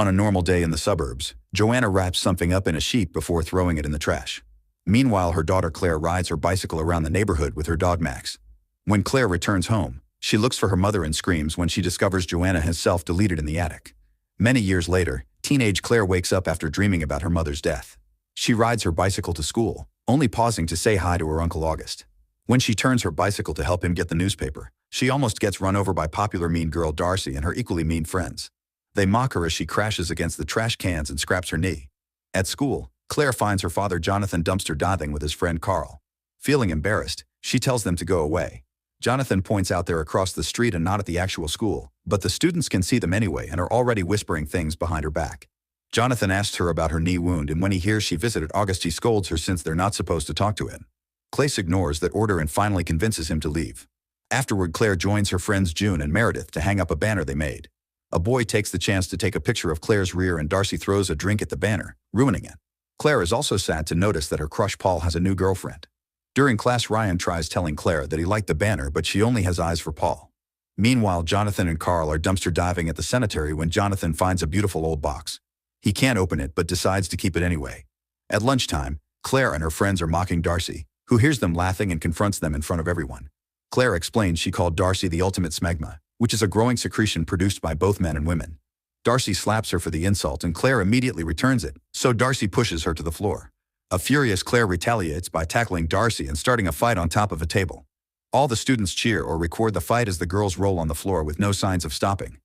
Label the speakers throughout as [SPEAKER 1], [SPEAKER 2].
[SPEAKER 1] On a normal day in the suburbs, Joanna wraps something up in a sheet before throwing it in the trash. Meanwhile, her daughter Claire rides her bicycle around the neighborhood with her dog Max. When Claire returns home, she looks for her mother and screams when she discovers Joanna has self-deleted in the attic. Many years later, teenage Claire wakes up after dreaming about her mother's death. She rides her bicycle to school, only pausing to say hi to her Uncle August. When she turns her bicycle to help him get the newspaper, she almost gets run over by popular mean girl Darcy and her equally mean friends. They mock her as she crashes against the trash cans and scraps her knee. At school, Claire finds her father Jonathan dumpster diving with his friend Carl. Feeling embarrassed, she tells them to go away. Jonathan points out they're across the street and not at the actual school, but the students can see them anyway and are already whispering things behind her back. Jonathan asks her about her knee wound, and when he hears she visited August, he scolds her since they're not supposed to talk to him. Claire ignores that order and finally convinces him to leave. Afterward, Claire joins her friends June and Meredith to hang up a banner they made. A boy takes the chance to take a picture of Claire's rear and Darcy throws a drink at the banner, ruining it. Claire is also sad to notice that her crush Paul has a new girlfriend. During class, Ryan tries telling Claire that he liked the banner, but she only has eyes for Paul. Meanwhile, Jonathan and Carl are dumpster diving at the cemetery when Jonathan finds a beautiful old box. He can't open it but decides to keep it anyway. At lunchtime, Claire and her friends are mocking Darcy, who hears them laughing and confronts them in front of everyone. Claire explains she called Darcy the ultimate smegma, which is a growing secretion produced by both men and women. Darcy slaps her for the insult and Claire immediately returns it, so Darcy pushes her to the floor. A furious Claire retaliates by tackling Darcy and starting a fight on top of a table. All the students cheer or record the fight as the girls roll on the floor with no signs of stopping.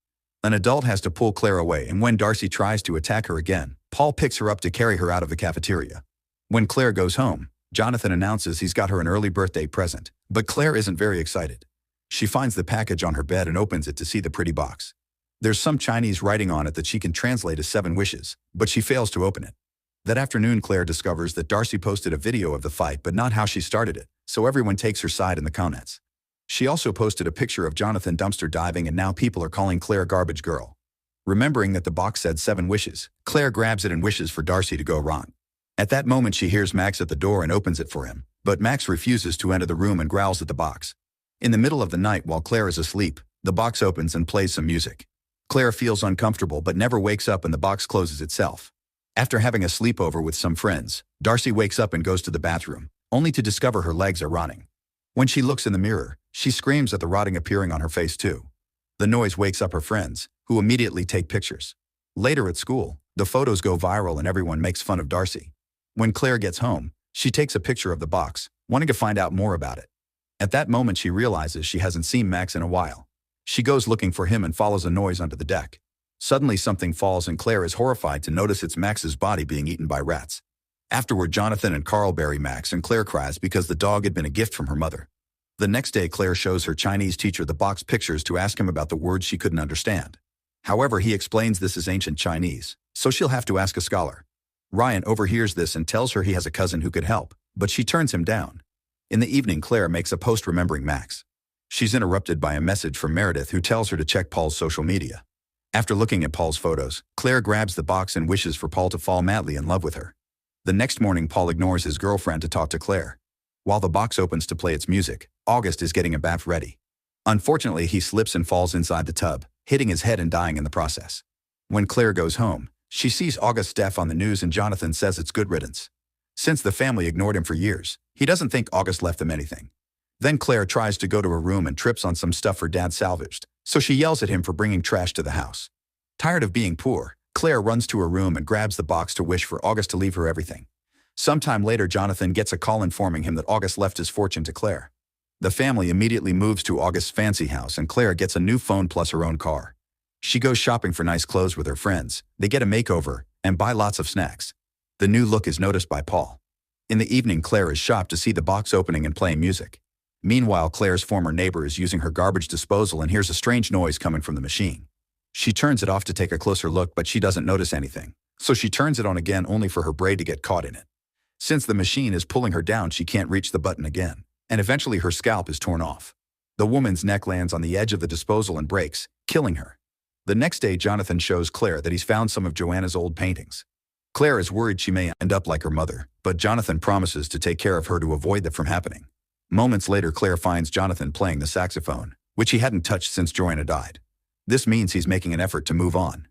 [SPEAKER 1] An adult has to pull Claire away, and when Darcy tries to attack her again, Paul picks her up to carry her out of the cafeteria. When Claire goes home, Jonathan announces he's got her an early birthday present, but Claire isn't very excited. She finds the package on her bed and opens it to see the pretty box. There's some Chinese writing on it that she can translate as 7 wishes, but she fails to open it. That afternoon, Claire discovers that Darcy posted a video of the fight but not how she started it, so everyone takes her side in the comments. She also posted a picture of Jonathan dumpster diving, and now people are calling Claire Garbage Girl. Remembering that the box said 7 wishes, Claire grabs it and wishes for Darcy to go wrong. At that moment, she hears Max at the door and opens it for him, but Max refuses to enter the room and growls at the box. In the middle of the night while Claire is asleep, the box opens and plays some music. Claire feels uncomfortable but never wakes up and the box closes itself. After having a sleepover with some friends, Darcy wakes up and goes to the bathroom, only to discover her legs are rotting. When she looks in the mirror, she screams at the rotting appearing on her face too. The noise wakes up her friends, who immediately take pictures. Later at school, the photos go viral and everyone makes fun of Darcy. When Claire gets home, she takes a picture of the box, wanting to find out more about it. At that moment, she realizes she hasn't seen Max in a while. She goes looking for him and follows a noise under the deck. Suddenly something falls and Claire is horrified to notice it's Max's body being eaten by rats. Afterward, Jonathan and Carl bury Max and Claire cries because the dog had been a gift from her mother. The next day, Claire shows her Chinese teacher the box pictures to ask him about the words she couldn't understand. However, he explains this is ancient Chinese, so she'll have to ask a scholar. Ryan overhears this and tells her he has a cousin who could help, but she turns him down. In the evening, Claire makes a post remembering Max. She's interrupted by a message from Meredith, who tells her to check Paul's social media. After looking at Paul's photos, Claire grabs the box and wishes for Paul to fall madly in love with her. The next morning, Paul ignores his girlfriend to talk to Claire. While the box opens to play its music, August is getting a bath ready. Unfortunately, he slips and falls inside the tub, hitting his head and dying in the process. When Claire goes home, she sees August's death on the news and Jonathan says it's good riddance. Since the family ignored him for years, he doesn't think August left them anything. Then Claire tries to go to her room and trips on some stuff her dad salvaged, so she yells at him for bringing trash to the house. Tired of being poor, Claire runs to her room and grabs the box to wish for August to leave her everything. Sometime later, Jonathan gets a call informing him that August left his fortune to Claire. The family immediately moves to August's fancy house and Claire gets a new phone plus her own car. She goes shopping for nice clothes with her friends, they get a makeover, and buy lots of snacks. The new look is noticed by Paul. In the evening, Claire is shocked to see the box opening and playing music. Meanwhile, Claire's former neighbor is using her garbage disposal and hears a strange noise coming from the machine. She turns it off to take a closer look, but she doesn't notice anything, so she turns it on again only for her braid to get caught in it. Since the machine is pulling her down, she can't reach the button again, and eventually her scalp is torn off. The woman's neck lands on the edge of the disposal and breaks, killing her. The next day, Jonathan shows Claire that he's found some of Joanna's old paintings. Claire is worried she may end up like her mother, but Jonathan promises to take care of her to avoid that from happening. Moments later, Claire finds Jonathan playing the saxophone, which he hadn't touched since Joanna died. This means he's making an effort to move on.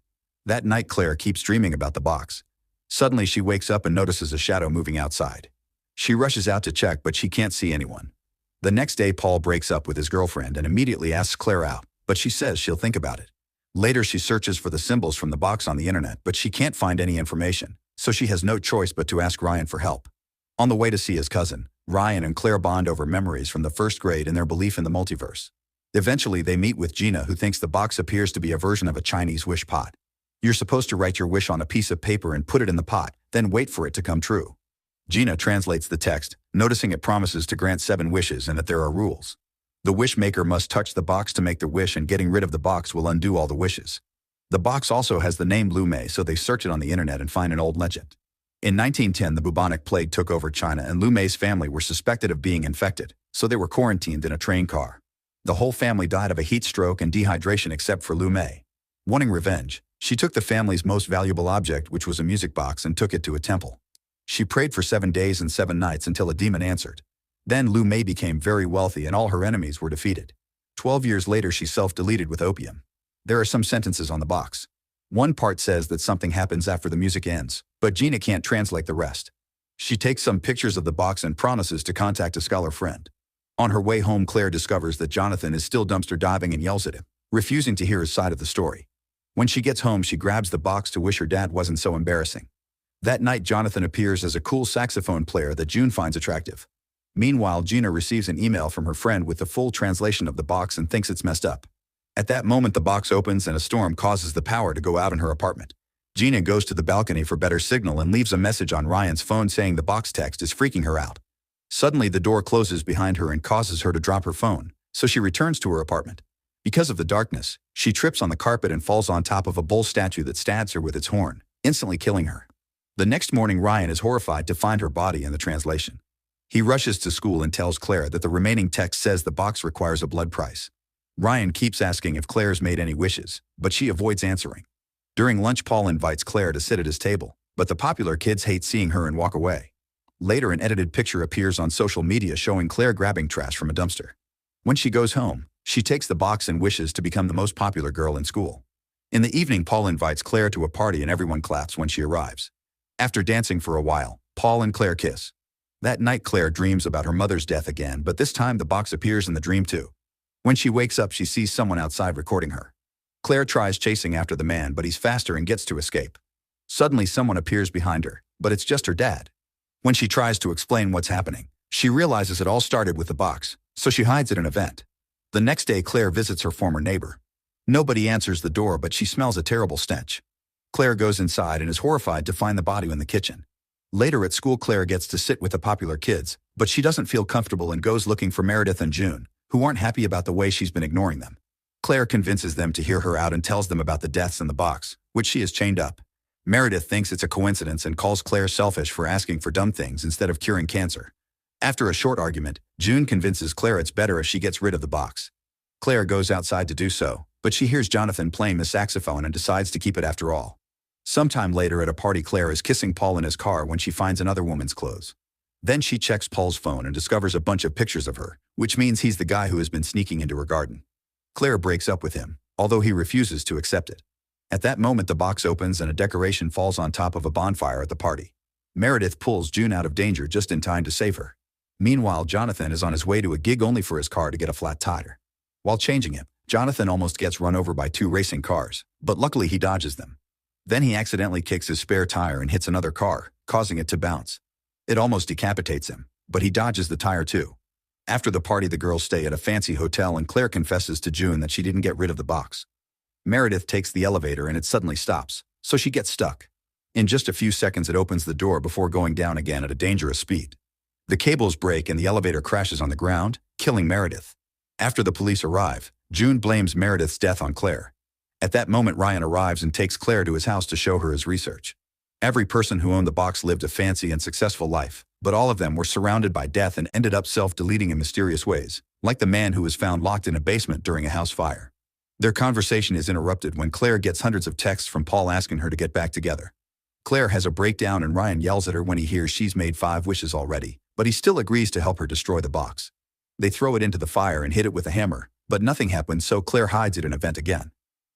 [SPEAKER 1] That night Claire keeps dreaming about the box. Suddenly she wakes up and notices a shadow moving outside. She rushes out to check but she can't see anyone. The next day Paul breaks up with his girlfriend and immediately asks Claire out, but she says she'll think about it. Later she searches for the symbols from the box on the internet but she can't find any information, so she has no choice but to ask Ryan for help. On the way to see his cousin, Ryan and Claire bond over memories from the first grade and their belief in the multiverse. Eventually they meet with Gina, who thinks the box appears to be a version of a Chinese wish pot. You're supposed to write your wish on a piece of paper and put it in the pot, then wait for it to come true. Gina translates the text, noticing it promises to grant 7 wishes and that there are rules. The wish maker must touch the box to make the wish, and getting rid of the box will undo all the wishes. The box also has the name Lu Mei, so they search it on the internet and find an old legend. In 1910, the bubonic plague took over China and Lu Mei's family were suspected of being infected, so they were quarantined in a train car. The whole family died of a heat stroke and dehydration except for Lu Mei. Wanting revenge, she took the family's most valuable object, which was a music box, and took it to a temple. She prayed for 7 days and 7 nights until a demon answered. Then Lu Mei became very wealthy and all her enemies were defeated. 12 years later she self-deleted with opium. There are some sentences on the box. One part says that something happens after the music ends, but Gina can't translate the rest. She takes some pictures of the box and promises to contact a scholar friend. On her way home, Claire discovers that Jonathan is still dumpster diving and yells at him, refusing to hear his side of the story. When she gets home, she grabs the box to wish her dad wasn't so embarrassing. That night, Jonathan appears as a cool saxophone player that June finds attractive. Meanwhile, Gina receives an email from her friend with the full translation of the box and thinks it's messed up. At that moment, the box opens and a storm causes the power to go out in her apartment. Gina goes to the balcony for better signal and leaves a message on Ryan's phone saying the box text is freaking her out. Suddenly, the door closes behind her and causes her to drop her phone, so she returns to her apartment. Because of the darkness, she trips on the carpet and falls on top of a bull statue that stabs her with its horn, instantly killing her. The next morning, Ryan is horrified to find her body in the translation. He rushes to school and tells Claire that the remaining text says the box requires a blood price. Ryan keeps asking if Claire's made any wishes, but she avoids answering. During lunch, Paul invites Claire to sit at his table, but the popular kids hate seeing her and walk away. Later, an edited picture appears on social media showing Claire grabbing trash from a dumpster. When she goes home, she takes the box and wishes to become the most popular girl in school. In the evening, Paul invites Claire to a party and everyone claps when she arrives. After dancing for a while, Paul and Claire kiss. That night, Claire dreams about her mother's death again, but this time the box appears in the dream too. When she wakes up, she sees someone outside recording her. Claire tries chasing after the man, but he's faster and gets to escape. Suddenly, someone appears behind her, but it's just her dad. When she tries to explain what's happening, she realizes it all started with the box, so she hides at an event. The next day, Claire visits her former neighbor. Nobody answers the door, but she smells a terrible stench. Claire goes inside and is horrified to find the body in the kitchen. Later at school, Claire gets to sit with the popular kids, but she doesn't feel comfortable and goes looking for Meredith and June, who aren't happy about the way she's been ignoring them. Claire convinces them to hear her out and tells them about the deaths in the box, which she has chained up. Meredith thinks it's a coincidence and calls Claire selfish for asking for dumb things instead of curing cancer. After a short argument, June convinces Claire it's better if she gets rid of the box. Claire goes outside to do so, but she hears Jonathan playing the saxophone and decides to keep it after all. Sometime later at a party, Claire is kissing Paul in his car when she finds another woman's clothes. Then she checks Paul's phone and discovers a bunch of pictures of her, which means he's the guy who has been sneaking into her garden. Claire breaks up with him, although he refuses to accept it. At that moment, the box opens and a decoration falls on top of a bonfire at the party. Meredith pulls June out of danger just in time to save her. Meanwhile, Jonathan is on his way to a gig only for his car to get a flat tire. While changing it, Jonathan almost gets run over by 2 racing cars, but luckily he dodges them. Then he accidentally kicks his spare tire and hits another car, causing it to bounce. It almost decapitates him, but he dodges the tire too. After the party, the girls stay at a fancy hotel and Claire confesses to June that she didn't get rid of the box. Meredith takes the elevator and it suddenly stops, so she gets stuck. In just a few seconds, it opens the door before going down again at a dangerous speed. The cables break and the elevator crashes on the ground, killing Meredith. After the police arrive, June blames Meredith's death on Claire. At that moment, Ryan arrives and takes Claire to his house to show her his research. Every person who owned the box lived a fancy and successful life, but all of them were surrounded by death and ended up self-deleting in mysterious ways, like the man who was found locked in a basement during a house fire. Their conversation is interrupted when Claire gets hundreds of texts from Paul asking her to get back together. Claire has a breakdown and Ryan yells at her when he hears she's made 5 wishes already, but he still agrees to help her destroy the box. They throw it into the fire and hit it with a hammer, but nothing happens, so Claire hides at an event again.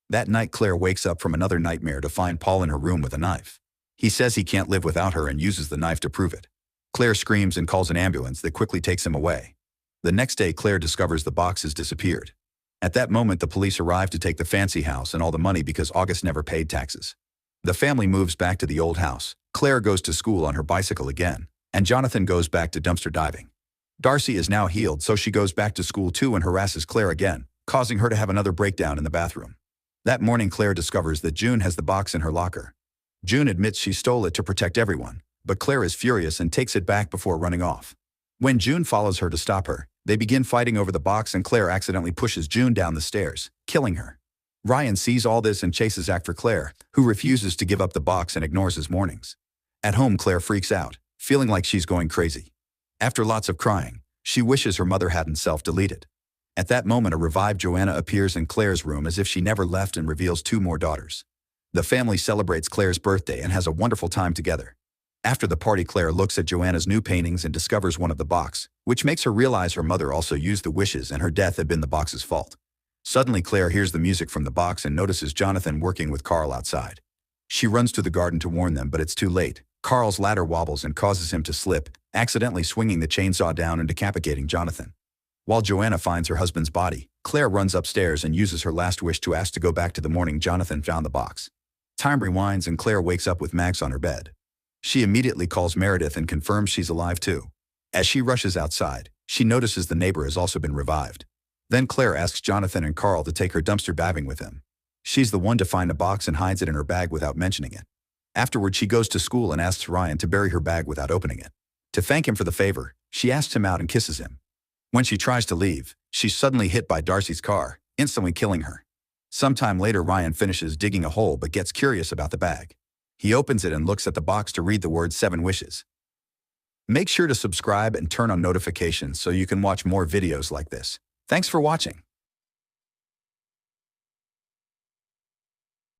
[SPEAKER 1] That night Claire wakes up from another nightmare to find Paul in her room with a knife. He says he can't live without her and uses the knife to prove it. Claire screams and calls an ambulance that quickly takes him away. The next day Claire discovers the box has disappeared. At that moment the police arrive to take the fancy house and all the money because August never paid taxes. The family moves back to the old house. Claire goes to school on her bicycle again, and Jonathan goes back to dumpster diving. Darcy is now healed, so she goes back to school too and harasses Claire again, causing her to have another breakdown in the bathroom. That morning Claire discovers that June has the box in her locker. June admits she stole it to protect everyone, but Claire is furious and takes it back before running off. When June follows her to stop her, they begin fighting over the box and Claire accidentally pushes June down the stairs, killing her. Ryan sees all this and chases after Claire, who refuses to give up the box and ignores his warnings. At home Claire freaks out, feeling like she's going crazy. After lots of crying, she wishes her mother hadn't self-deleted. At that moment a revived Joanna appears in Claire's room as if she never left and reveals 2 more daughters. The family celebrates Claire's birthday and has a wonderful time together. After the party Claire looks at Joanna's new paintings and discovers one of the box, which makes her realize her mother also used the wishes and her death had been the box's fault. Suddenly Claire hears the music from the box and notices Jonathan working with Carl outside. She runs to the garden to warn them, but it's too late. Carl's ladder wobbles and causes him to slip, accidentally swinging the chainsaw down and decapitating Jonathan. While Joanna finds her husband's body, Claire runs upstairs and uses her last wish to ask to go back to the morning Jonathan found the box. Time rewinds and Claire wakes up with Max on her bed. She immediately calls Meredith and confirms she's alive too. As she rushes outside, she notices the neighbor has also been revived. Then Claire asks Jonathan and Carl to take her dumpster diving with him. She's the one to find a box and hides it in her bag without mentioning it. Afterward she goes to school and asks Ryan to bury her bag without opening it. To thank him for the favor, she asks him out and kisses him. When she tries to leave, she's suddenly hit by Darcy's car, instantly killing her. Sometime later Ryan finishes digging a hole but gets curious about the bag. He opens it and looks at the box to read the word 7 wishes. Make sure to subscribe and turn on notifications so you can watch more videos like this. Thanks for watching.